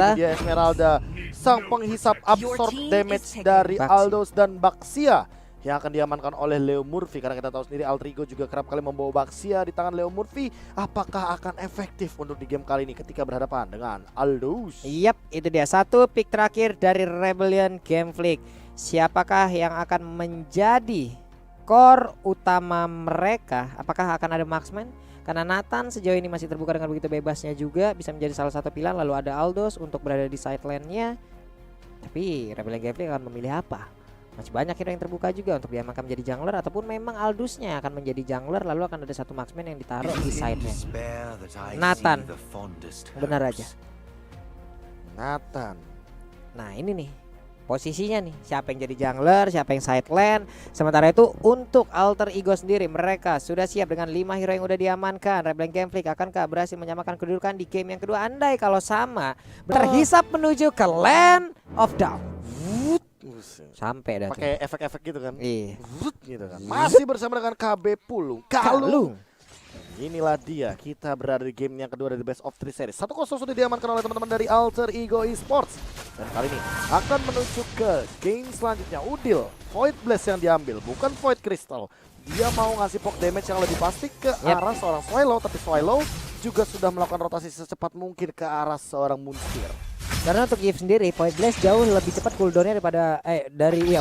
Itu dia Esmeralda, sang penghisap absorb damage dari Aldous dan Baxia yang akan diamankan oleh Leo Murphy. Karena kita tahu sendiri Altrigo juga kerap kali membawa Baxia di tangan Leo Murphy. Apakah akan efektif untuk di game kali ini ketika berhadapan dengan Aldous? Yap, itu dia satu pick terakhir dari Rebellion Gameflick. Siapakah yang akan menjadi core utama mereka? Apakah akan ada marksman? Karena Nathan sejauh ini masih terbuka dengan begitu bebasnya juga, bisa menjadi salah satu pilihan. Lalu ada Aldous untuk berada di side lane-nya. Tapi Rebellion Gameflick akan memilih apa? Masih banyak hero yang terbuka juga untuk diamankan menjadi jungler, ataupun memang Aldous-nya akan menjadi jungler, lalu akan ada satu marksman yang ditaruh di side-nya. Nathan, benar aja. Nathan. Nah ini nih posisinya nih, siapa yang jadi jungler, siapa yang side lane. Sementara itu untuk Alter Ego sendiri, mereka sudah siap dengan 5 hero yang udah diamankan. Rebellion Gameflick akankah berhasil menyamakan kedudukan di game yang kedua? Andai kalau sama, terhisap menuju ke Land of Dawn. Sampai dah pakai efek-efek gitu kan. Iya. Gitu kan. Masih bersama dengan KB Pulung Kalung. Inilah dia, kita berada di game yang kedua dari Best of 3 Series. 1-0 sudah diamankan oleh teman-teman dari Alter Ego Esports. Dan kali ini akan menuju ke game selanjutnya. Udil, Void Blast yang diambil, bukan Void Crystal. Dia mau ngasih poke damage yang lebih pasti ke arah seorang Swallow. Tapi Swallow juga sudah melakukan rotasi secepat mungkin ke arah seorang Moonsphere. Karena untuk Eve sendiri, Void Blast jauh lebih cepat cooldownnya daripada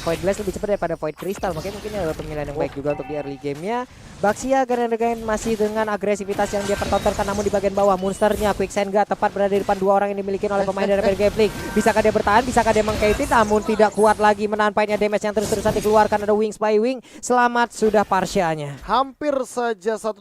Void Blast lebih cepat daripada Void Crystal. Makanya mungkin ada pemilihan yang baik juga untuk di early gamenya. Baxia Garen masih dengan agresivitas yang dia pertontonkan, namun di bagian bawah monsternya Quicksand gak tepat berada di depan dua orang yang dimiliki oleh pemain dari Rebellion Gameflick. Bisakah dia bertahan? Bisakah dia mengkaitin? Namun tidak kuat lagi menahan painnya, damage yang terus-terusan dikeluarkan. Ada Wings by Wing, selamat sudah Parsianya. Hampir saja 1-1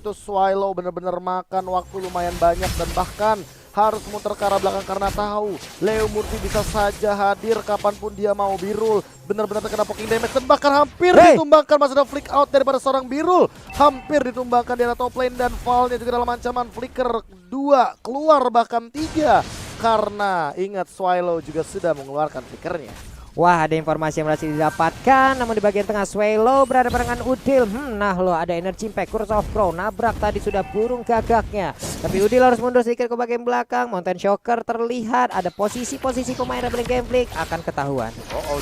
itu Swallow benar-benar makan waktu lumayan banyak dan bahkan harus muter ke arah belakang karena tahu Leo Murphy bisa saja hadir kapanpun dia mau. Birul benar-benar terkena poking damage dan bahkan hampir ditumbangkan. Masih ada flick out daripada seorang Birul, hampir ditumbangkan di arah top lane dan Valnya juga dalam ancaman. Flicker 2 keluar bahkan 3 karena ingat Swallow juga sudah mengeluarkan flickernya. Wah, ada informasi yang berhasil didapatkan, namun di bagian tengah Swallow berada barengan Udil. Nah loh, ada energy impact, Curse of Crow, nabrak tadi sudah burung gagaknya. Tapi Udil harus mundur sedikit ke bagian belakang. Mountain Shocker terlihat, ada posisi-posisi pemain Rebellion Gameflick akan ketahuan.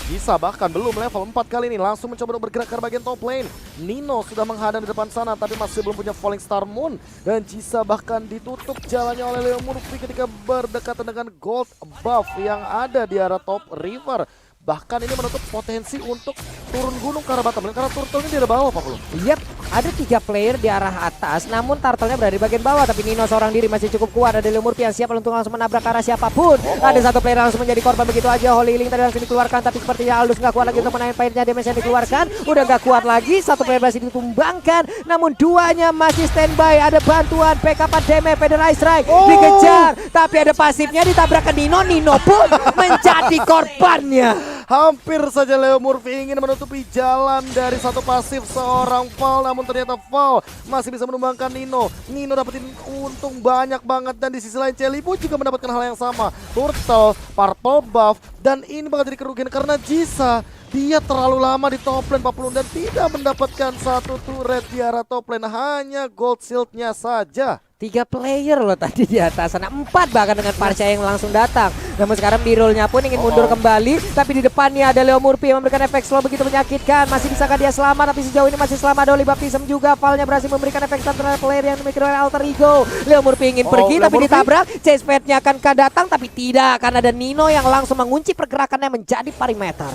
Jisa bahkan belum level 4 kali ini langsung mencoba untuk bergerak ke bagian top lane. Nino sudah menghadang di depan sana tapi masih belum punya Falling Star Moon. Dan Jisa bahkan ditutup jalannya oleh Leo Murphy ketika berdekatan dengan gold buff yang ada di arah top river. Bahkan ini menutup potensi untuk turun gunung ke arah bottom lane karena turtle-nya di arah bawah, Pak Belum. Yap, ada 3 player di arah atas, namun turtle-nya berada di bagian bawah. Tapi Nino seorang diri masih cukup kuat. Ada Leo Murphy yang siap untuk langsung menabrak ke arah siapapun. Ada satu player langsung menjadi korban begitu aja. Holy Link tadi langsung dikeluarkan, tapi sepertinya Aldous nggak kuat lagi untuk menahan painnya. Damage yang dikeluarkan udah nggak kuat lagi. Satu player masih ditumbangkan, namun duanya masih standby. Ada bantuan backupan damage, Federal Strike dikejar, tapi ada pasifnya ditabrak ke Nino. Nino pun menjadi korbannya. Hampir saja Leo Murphy ingin menutupi jalan dari satu pasif seorang Val, namun ternyata Val masih bisa menumbangkan Nino. Nino dapetin untung banyak banget dan di sisi lain Celi pun juga mendapatkan hal yang sama. Turtle, purple buff, dan ini bakal jadi kerugian karena Jisa dia terlalu lama di top lane 40 dan tidak mendapatkan satu turret di arah top lane, hanya gold shieldnya saja. 3 player loh tadi di atas sana, 4 bahkan dengan Parsia yang langsung datang. Namun sekarang Birulnya pun ingin mundur kembali, tapi di depannya ada Leo Murphy yang memberikan efek slow begitu menyakitkan. Masih bisakah dia selamat? Tapi sejauh ini masih selamat. Ada Baptism juga, Valnya berhasil memberikan efek stun terhadap player yang dimiliki oleh Alter Ego. Leo Murphy ingin pergi tapi ditabrak. Chase pad-nya akan datang tapi tidak, karena ada Nino yang langsung mengunci pergerakannya menjadi perimeter.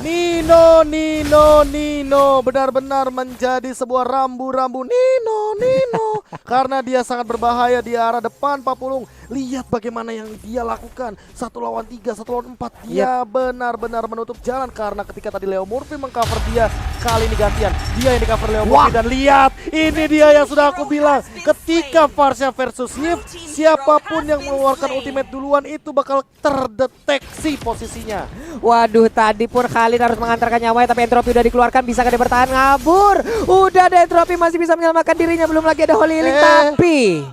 Nino benar-benar menjadi sebuah rambu-rambu. Nino karena dia sangat berbahaya di arah depan, Pak Pulung. Lihat bagaimana yang dia lakukan. 1 lawan 3, 1 lawan 4. Dia benar-benar menutup jalan karena ketika tadi Leo Murphy mengcover dia, kali ini gantian. Dia yang di cover Leo Murphy dan lihat, ini dia yang sudah aku bilang. Ketika Parsia versus Yves, siapapun yang mengeluarkan ultimate duluan itu bakal terdeteksi posisinya. Waduh, tadi pun Khalid harus mengantarkan nyawanya, tapi Entropy udah dikeluarkan. Bisakah dia bertahan? Ngabur. Udah ada Entropy masih bisa menyelamatkan dirinya. Belum lagi ada Holy Link, tapi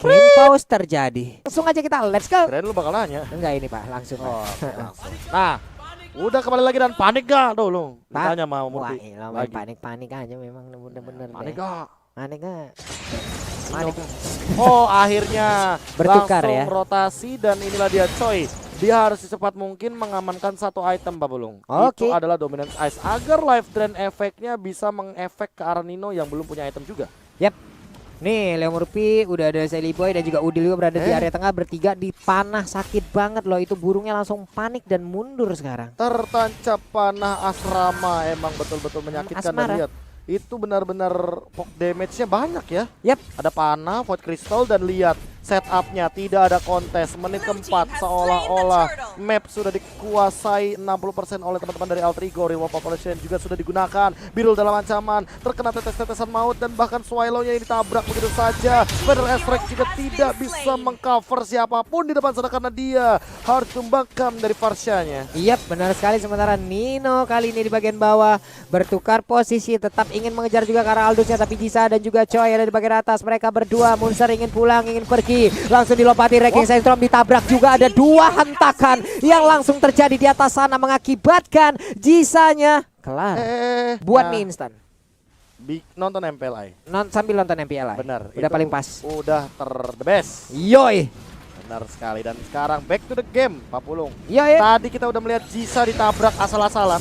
game pause terjadi. Langsung aja kita let's go. Keren lu bakal nanya. Enggak ini Pak, langsung. Langsung. Nah, udah kembali lagi dan panik gak? Tuh lu tanya mau Murphy. Wah, panik aja memang bener-bener. Panik gak? Panik gak? Akhirnya bertukar langsung ya. rotasi dan inilah dia coy. dia harus secepat mungkin mengamankan satu item Pak Bulung. Oke. Itu adalah Dominance Ice agar life drain efeknya bisa mengefek ke arah Nino yang belum punya item juga. Yap. Nih Leo Murphy udah ada Sally Boy dan juga Udil juga berada di area tengah, bertiga dipanah sakit banget loh, itu burungnya langsung panik dan mundur sekarang. Tertancap panah asrama emang betul-betul menyakitkan dan Asmara. lihat itu benar-benar poke damage-nya banyak ya. Yap. Ada panah, void crystal dan lihat setupnya tidak ada kontes. Menit keempat seolah-olah map sudah dikuasai 60% oleh teman-teman dari Alter Ego. Real Population juga sudah digunakan. Birul dalam ancaman, terkena tetes-tetesan maut dan bahkan Swallow-nya ini ditabrak begitu saja. Feather Strike juga tidak bisa mengcover siapapun di depan sana karena dia harus membakam dari Farsha-nya. Yap, benar sekali. Sementara Nino kali ini di bagian bawah bertukar posisi, tetap ingin mengejar juga ke arah Aldusnya, tapi Jisa dan juga Choi ada di bagian atas. Mereka berdua, Munster ingin pulang, ingin pergi, langsung dilompati Wrecking Sandstrom, ditabrak juga. Ada dua hentakan yang langsung terjadi di atas sana mengakibatkan Jisanya kelar. Buat mie instan. Nonton MPLI. Sambil nonton MPLI. Benar. Udah paling pas. Udah the best. Yoi. Benar sekali. Dan sekarang back to the game Pak Pulung. Yoi. Tadi kita udah melihat Jisa ditabrak asal-asalan.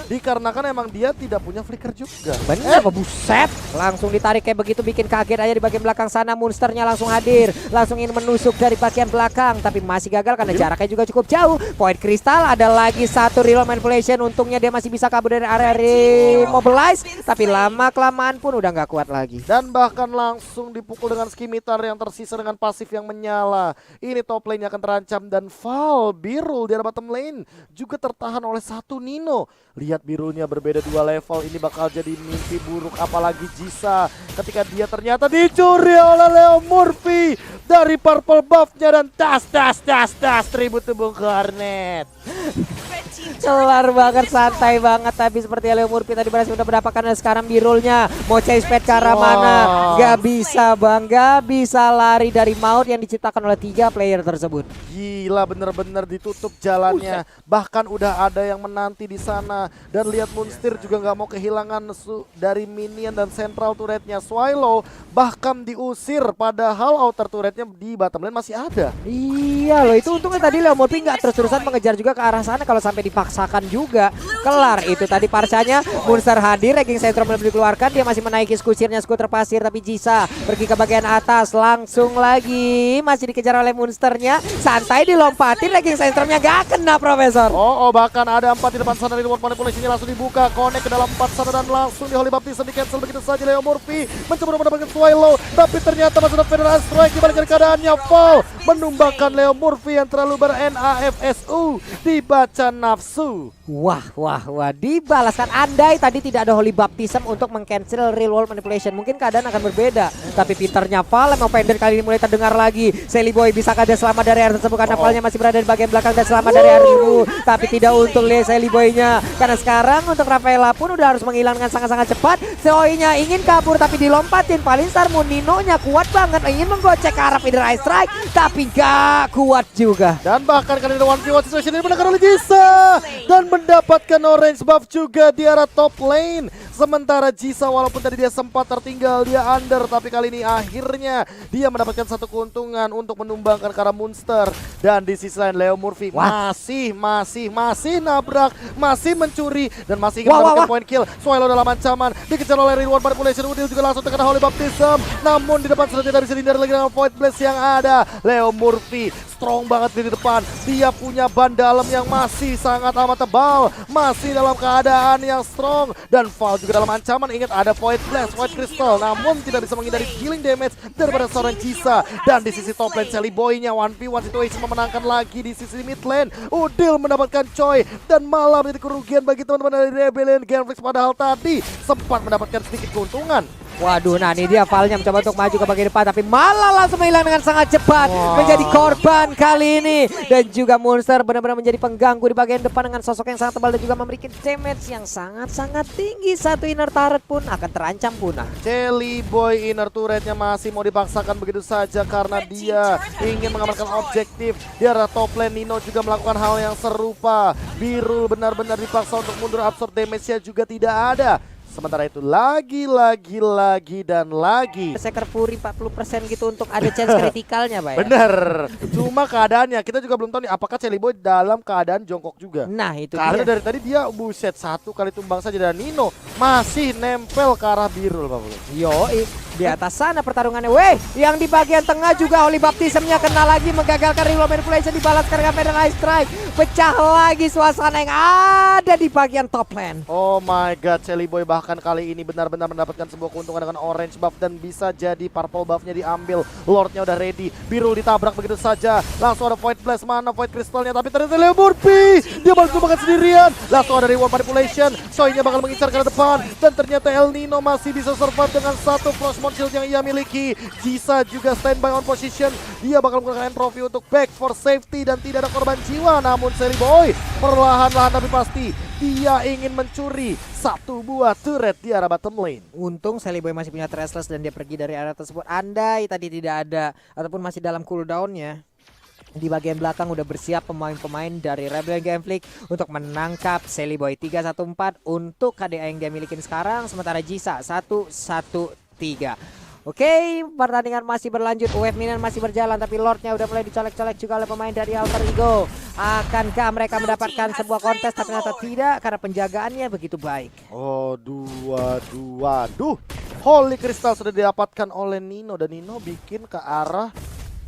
Dikarenakan emang dia tidak punya flicker juga. Bener, buset. Langsung ditarik kayak begitu, bikin kaget aja di bagian belakang sana. Monsternya langsung hadir, langsung ingin menusuk dari bagian belakang, tapi masih gagal karena jaraknya juga cukup jauh. Point Crystal, ada lagi satu reroll manipulation. Untungnya dia masih bisa kabur dari area remobilize, tapi lama kelamaan pun udah nggak kuat lagi. Dan bahkan langsung dipukul dengan skimitar yang tersisa dengan pasif yang menyala. Ini top lane-nya akan terancam dan Val Birul di arah bottom lane juga tertahan oleh satu Nino. Lihat Birulnya berbeda 2 level, ini bakal jadi mimpi buruk apalagi Jisa ketika dia ternyata dicuri oleh Leo Murphy dari purple buff-nya dan das tribut tubuh Garnet. Kelar banget, santai banget, tapi seperti Leo Murphy tadi berhasil udah mendapatkan, dan sekarang Birulnya mau chase pad ke arah mana. Gak bisa bang, gak bisa lari dari maut yang diciptakan oleh 3 player tersebut. Gila, bener-bener ditutup jalannya. Bahkan udah ada yang menanti di sana. Dan lihat Munster juga nggak mau kehilangan dari minion dan central turretnya. Swallow bahkan diusir, padahal outer turretnya di bottom lane masih ada. Iya loh, itu untungnya tadi Leo Murphy nggak terus-terusan mengejar juga ke arah sana. Kalau sampai dipaksakan juga kelar itu tadi Farsha-nya. Munster hadir, Wrecking Sandstrom belum dikeluarkan, dia masih menaiki skuternya, skuter pasir, tapi Jisa pergi ke bagian atas, langsung lagi masih dikejar oleh Munsternya. Santai dilompatin, Wrecking Sandstormnya gak kena Profesor. Oh, bahkan ada 4 di depan sana. Reward manipulation-nya langsung dibuka, connect ke dalam 4 sana dan langsung di Holy Baptism di cancel begitu saja. Leo Murphy mencoba mendapatkan Swallow, tapi ternyata masih ada Feather Strike di balik dari keadaannya. Fall menumbangkan Leo Murphy yang terlalu ber-NAFSU, dibaca nafsu. Wah, dibalaskan. Andai tadi tidak ada Holy Baptism untuk meng-cancel real world manipulation, mungkin keadaan akan berbeda. Tapi pinternya Val, emang Fender kali ini mulai terdengar lagi. Sally Boy bisakah dia selamat dari area tersebut karena Valnya masih berada di bagian belakang dan selamat dari area itu. Tapi tidak untung lihat Sally Boy-nya, karena sekarang untuk Rafaela pun udah harus menghilangkan sangat-sangat cepat. Zoe-nya ingin kabur tapi dilompatin. Palinstar Nino-nya kuat banget, ingin menggocek ke arah Feather Strike, tapi gak kuat juga. Dan bahkan kali ini 1v1 situation ini menangkan oleh Jisa dan mendapatkan orange buff juga di arah top lane. Sementara Jisa walaupun tadi dia sempat tertinggal, dia under, tapi kali ini akhirnya dia mendapatkan satu keuntungan untuk menumbangkan ke arah Munster. Dan di sisi lain Leo Murphy masih nabrak, masih mencuri dan masih ingin mendapatkan point kill. Swallow dalam ancaman, dikejar oleh Reward Manipulation. Udil juga langsung terkena Holy Baptism, namun di depan sudah tidak bisa dihindari lagi dengan Void Blast yang ada. Leo Murphy strong banget di depan, dia punya ban dalam yang masih sangat amat tebal, masih dalam keadaan yang strong. Dan Val juga dalam ancaman, ingat ada Void Blast, Void Crystal, namun tidak bisa menghindari killing damage daripada seorang Jisa. Dan di sisi top lane Sally Boy-nya 1v1 situation memenangkan lagi di sisi mid lane. Udil mendapatkan Choi dan malah menjadi kerugian bagi teman-teman dari Rebellion Gameflix, padahal tadi sempat mendapatkan sedikit keuntungan. Waduh, nah ini dia Valnya mencoba untuk maju ke bagian depan, tapi malah langsung menghilang dengan sangat cepat. Menjadi korban kali ini. Dan juga Monster benar-benar menjadi pengganggu di bagian depan dengan sosok yang sangat tebal dan juga memberikan damage yang sangat-sangat tinggi. Satu inner turret pun akan terancam punah. Sally Boy inner turretnya masih mau dipaksakan begitu saja karena dia ingin mengamankan objektif. Di arah top lane Nino juga melakukan hal yang serupa. Birul benar-benar dipaksa untuk mundur, absorb damage-nya juga tidak ada. Sementara itu lagi dan lagi. Berserker Fury 40% gitu untuk ada chance kritikalnya, Pak ya. Bener. Cuma keadaannya kita juga belum tahu nih apakah Celiboy dalam keadaan jongkok juga. Nah, itu Karena dia. dari tadi dia buset 1 kali tumbang saja dan Nino masih nempel ke arah Birul, Pak Bulu. Yoi, di atas sana pertarungannya. Weh, yang di bagian tengah juga Holy Baptism-nya kena lagi, menggagalkan reload manipulation, dibalaskan dengan Federal Ice Strike. Pecah lagi suasana yang ada di bagian top lane. Oh my god, Celiboy bahkan kali ini benar-benar mendapatkan sebuah keuntungan dengan orange buff dan bisa jadi purple buff-nya diambil. Lordnya udah ready, Birul ditabrak begitu saja. Langsung ada Void Blast, mana Void Crystalnya, tapi ternyata Leo Murphy dia bakal tumbangkan sendirian. Langsung ada reward manipulation, Soy-nya bakal mengincar ke depan dan ternyata El Nino masih bisa survive dengan satu Frostmourne shield yang ia miliki. Jisa juga standby on position, dia bakal menggunakan entropy untuk back for safety dan tidak ada korban jiwa. Namun Celiboy perlahan-lahan tapi pasti dia ingin mencuri satu buah turret di arah bottom lane. Untung Celiboy masih punya Trestless dan dia pergi dari area tersebut. Andai tadi tidak ada ataupun masih dalam cooldownnya, di bagian belakang udah bersiap pemain-pemain dari Rebellion Game Freak untuk menangkap Celiboy 314 untuk KDA yang dia milikin sekarang. Sementara Jisa 113. Oke, pertandingan masih berlanjut, wave minion masih berjalan, tapi Lordnya udah mulai dicolek-colek juga oleh pemain dari Alter Ego. Akankah mereka mendapatkan sebuah kontes? Tapi ternyata tidak, karena penjagaannya begitu baik. Oh, duh. Holy Crystal sudah didapatkan oleh Nino dan Nino bikin ke arah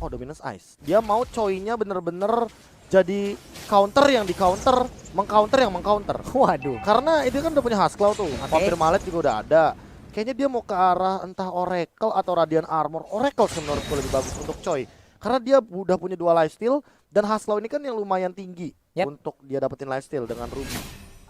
Dominance Ice. Dia mau Choi-nya bener-bener jadi counter yang di counter, mengcounter yang mengcounter. Waduh. Karena itu kan udah punya Husklaw tuh, Vampire Mallet juga udah ada. Kayaknya dia mau ke arah entah Oracle atau Radiant Armor. Oracle menurutku lebih bagus untuk Choi. Karena dia udah punya 2 lifesteal dan Husklaw ini kan yang lumayan tinggi untuk dia dapetin lifesteal dengan Ruby.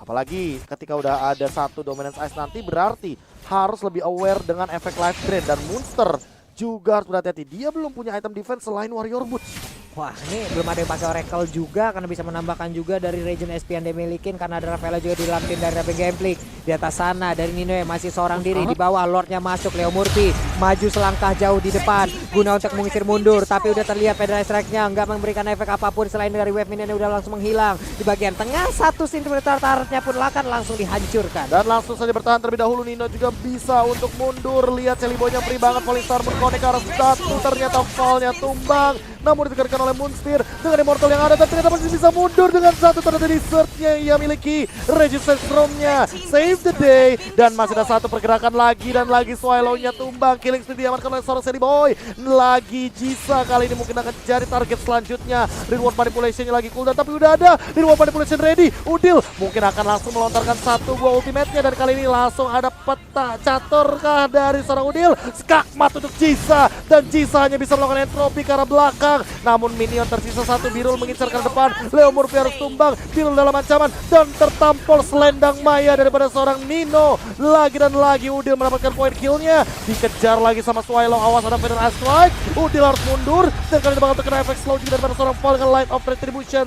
Apalagi ketika udah ada satu Dominance Ice nanti berarti harus lebih aware dengan efek life drain dan Monster juga harus berhati-hati. Dia belum punya item defense selain Warrior Boots. Wah, ini belum ada yang pakai Oracle juga karena bisa menambahkan juga dari region SP yang dia milikin, karena ada Rafaela juga di dalam tim dari Rebellion Game Freak. Di atas sana dari Nino yang masih seorang diri, di bawah Lordnya masuk, Leo Murphy maju selangkah jauh di depan guna untuk mengusir mundur, tapi udah terlihat Federal Strike-nya nggak memberikan efek apapun selain dari wave minion yang udah langsung menghilang. Di bagian tengah 1 cm turretnya pun akan langsung dihancurkan. Dan langsung saja bertahan terlebih dahulu, Nino juga bisa untuk mundur. Lihat Celiboy-nya free banget, Falling Star menconnect ke arah satu, ternyata fall-nya tumbang. Namun ditegarkan oleh Moonspear dengan Immortal yang ada, dan ternyata masih bisa mundur dengan satu, ternyata dessertnya ia miliki. Resistance Room-nya save the day, dan masih ada satu pergerakan lagi dan lagi Swallow-nya tumbang. Killing spree diamankan oleh seorang Celiboy. Lagi Jisa kali ini mungkin akan jadi target selanjutnya. Reward manipulation-nya lagi cooldown, tapi udah ada reward manipulation ready. Udil mungkin akan langsung melontarkan satu buah ultimate-nya, dan kali ini langsung ada peta caturkah dari seorang Udil. Skakmat untuk Jisa, dan Jisa hanya bisa melakukan entropy ke arah belakang. Namun minion tersisa satu, Birul mengincar ke depan. Leo Murphy harus tumbang, Birul dalam ancaman dan tertampol selendang maya daripada seorang Nino. Lagi dan lagi Udil mendapatkan point killnya, dikejar lagi sama Swallow. Awas ada Federal Ice Strike, Udil harus mundur dan kali ini bakal terkena efek slow juga daripada seorang Falcon Light of Retribution.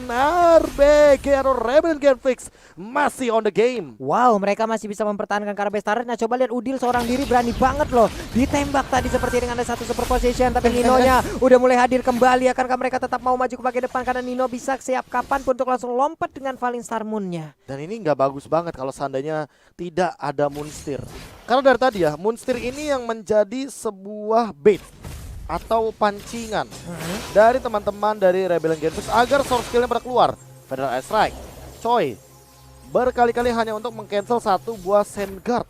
RBG atau Rebellion Game Freak masih on the game. Wow, mereka masih bisa mempertahankan Karabes turret. Nah, coba lihat Udil seorang diri berani banget loh, ditembak tadi seperti dengan ada satu superposition, tapi Ninonya udah mulai hadir kembali. Akankah mereka tetap mau maju ke bagian depan, karena Nino bisa siap kapanpun untuk langsung lompat dengan Falling Star Moon-nya. Dan ini nggak bagus banget kalau seandainya tidak ada Moonspear. Karena dari tadi ya, Moonspear ini yang menjadi sebuah bait atau pancingan dari teman-teman dari Rebellion Game Freak agar source skill-nya pada keluar. Federal Ice Strike, Choi berkali-kali hanya untuk meng-cancel satu buah Sandguard.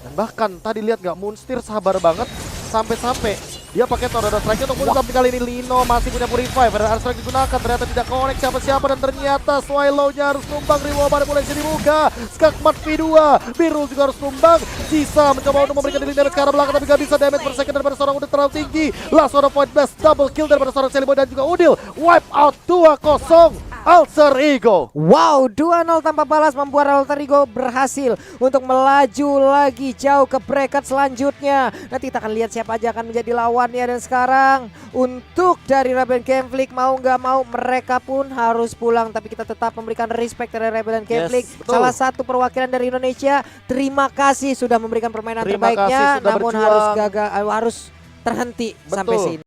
Dan bahkan tadi lihat nggak, Moonspear sabar banget sampai-sampai dia pakai Tornado Strike untuk mundur, tapi kali ini Lino masih punya Purify. Federal Strike digunakan, ternyata tidak connect siapa-siapa, dan ternyata Swallow-nya harus tumbang. Reward manipulation dibuka, Skakmat V2, Birul juga harus tumbang. Jisa mencoba untuk memberikan damage ke arah belakang, tapi gak bisa. Damage per second daripada seorang Udil terlalu tinggi. Langsung ada Void Blast, double kill daripada seorang Celiboy dan juga Udil. Wipe out 2-0 Alter Ego. Wow, 2-0 tanpa balas membuat Alter Ego berhasil untuk melaju lagi jauh ke bracket selanjutnya. Nanti kita akan lihat siapa aja akan menjadi lawannya. Dan sekarang untuk dari Rebellion Game Freak, mau nggak mau mereka pun harus pulang, tapi kita tetap memberikan respect dari Rebellion Game Freak, salah satu perwakilan dari Indonesia. Terima kasih sudah memberikan permainan terbaiknya, namun harus gagal, harus terhenti sampai sini.